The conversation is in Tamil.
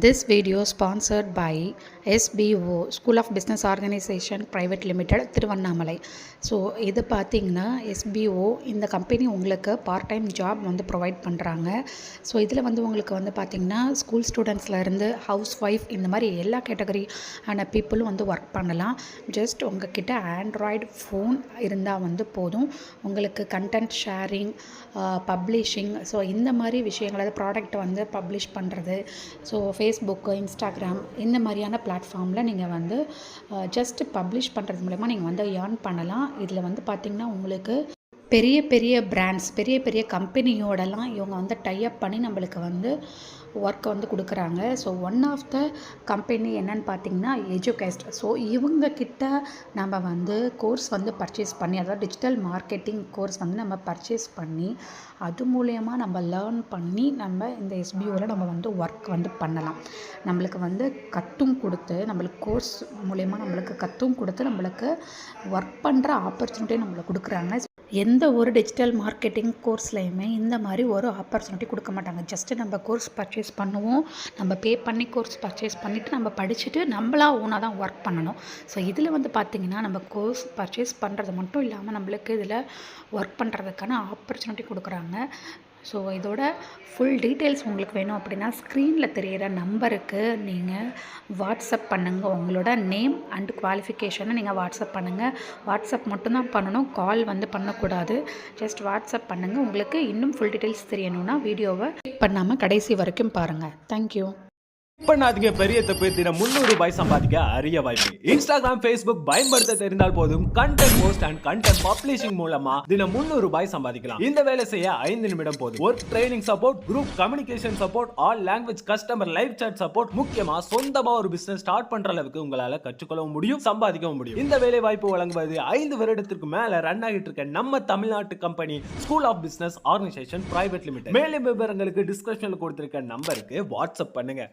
This video sponsored by SBO School of Business Organization Private Limited Tiruvannamalai. So இது பார்த்திங்கன்னா SBO இந்த கம்பெனி உங்களுக்கு பார்ட் டைம் ஜாப் வந்து ப்ரொவைட் பண்ணுறாங்க. ஸோ இதில் வந்து உங்களுக்கு வந்து பார்த்திங்கன்னா ஸ்கூல் ஸ்டூடெண்ட்ஸ்லேருந்து ஹவுஸ் ஒய்ஃப் இந்த மாதிரி எல்லா கேட்டகரி ஆன பீப்புளும் வந்து ஒர்க் பண்ணலாம். ஜஸ்ட் உங்ககிட்ட ஆண்ட்ராய்டு ஃபோன் இருந்தால் வந்து போதும். உங்களுக்கு கண்டென்ட் ஷேரிங், பப்ளிஷிங், ஸோ இந்த மாதிரி விஷயங்கள், அதாவது ப்ராடக்ட் வந்து பப்ளிஷ் பண்ணுறது, ஸோ ஃபேஸ்புக்கு, இன்ஸ்டாகிராம் இந்த மாதிரியான பிளாட்ஃபார்மில் நீங்கள் வந்து ஜஸ்ட் பப்ளிஷ் பண்ணுறது மூலமா நீங்கள் வந்து ஏர்ன் பண்ணலாம். இதில் வந்து பார்த்திங்கன்னா உங்களுக்கு பெரிய பெரிய பிராண்ட்ஸ், பெரிய பெரிய கம்பெனியோடலாம் இவங்க வந்து டைப் பண்ணி நம்மளுக்கு வந்து ஒர்க்கை வந்து கொடுக்குறாங்க. So one of the company என்னென்னு பார்த்தீங்கன்னா எஜுகேஸ்ட். ஸோ இவங்கக்கிட்ட நம்ம வந்து கோர்ஸ் வந்து பர்ச்சேஸ் பண்ணி, அதாவது டிஜிட்டல் மார்க்கெட்டிங் கோர்ஸ் வந்து நம்ம பர்ச்சேஸ் பண்ணி அது மூலயமா நம்ம லேர்ன் பண்ணி நம்ம இந்த SBOவில் நம்ம வந்து ஒர்க் வந்து பண்ணலாம். நம்மளுக்கு வந்து கற்றும் கொடுத்து, நம்மளுக்கு கோர்ஸ் மூலயமா நம்மளுக்கு கற்றும் கொடுத்து நம்மளுக்கு ஒர்க் பண்ணுற ஆப்பர்ச்சுனிட்டி நம்மளுக்கு கொடுக்குறாங்க. எந்த ஒரு டிஜிட்டல் மார்க்கெட்டிங் கோர்ஸ்லையுமே இந்த மாதிரி ஒரு ஆப்பர்ச்சுனிட்டி கொடுக்க மாட்டாங்க. ஜஸ்ட்டு நம்ம கோர்ஸ் பர்ச்சேஸ் பண்ணுவோம், நம்ம பே பண்ணி கோர்ஸ் பர்ச்சேஸ் பண்ணிவிட்டு நம்ம படிச்சுட்டு நம்மளா ஓனாக தான் ஒர்க் பண்ணணும். ஸோ இதில் வந்து பார்த்திங்கன்னா நம்ம கோர்ஸ் பர்ச்சேஸ் பண்ணுறது மட்டும் இல்லாமல் நம்மளுக்கு இதில் ஒர்க் பண்ணுறதுக்கான ஆப்பர்ச்சுனிட்டி கொடுக்குறாங்க. ஸோ இதோட ஃபுல் டீட்டெயில்ஸ் உங்களுக்கு வேணும் அப்படின்னா ஸ்க்ரீனில் தெரிகிற நம்பருக்கு நீங்கள் வாட்ஸ்அப் பண்ணுங்கள். உங்களோட நேம் அண்ட் குவாலிஃபிகேஷனை நீங்கள் வாட்ஸ்அப் பண்ணுங்கள். வாட்ஸ்அப் மட்டும்தான் பண்ணணும், கால் வந்து பண்ணக்கூடாது. ஜஸ்ட் வாட்ஸ்அப் பண்ணுங்கள். உங்களுக்கு இன்னும் ஃபுல் டீட்டெயில்ஸ் தெரியணும்னா வீடியோவை கிளிக் பண்ணாமல் கடைசி வரைக்கும் பாருங்கள். தேங்க்யூ. பண்ணாதீங்க பெரிய தப்பு. தினம் 300 ரூபாய் சம்பாதிக்க அரிய வாய்ப்பு. இன்ஸ்டாகிராம், ஃபேஸ்புக் பயன்படுத்த தெரிந்தால் போதும். Content post and content publishing மூலமா தினம் 300 ரூபாய் சம்பாதிக்கலாம். இந்த வேலை செய்ய 5 நிமிடம் போதும். Work training support, group communication support, all language customer live chat support, முக்கியமா சொந்தமா ஒரு பிசினஸ் ஸ்டார்ட் பண்ற அளவுக்கு உங்களால கற்றுக்கொள்ளவும் முடியும், சம்பாதிக்கவும் முடியும். இந்த வேலை வாய்ப்பு வழங்குவது 5 வருடத்திற்கு மேல ரன் ஆகிட்டு இருக்க நம்ம தமிழ்நாட்டு company school of business organisation private limited. மேலும் விவரங்களுக்கு டிஸ்கிரிப்ஷன்ல கொடுத்திருக்க நம்பருக்கு வாட்ஸ்அப் பண்ணுங்க.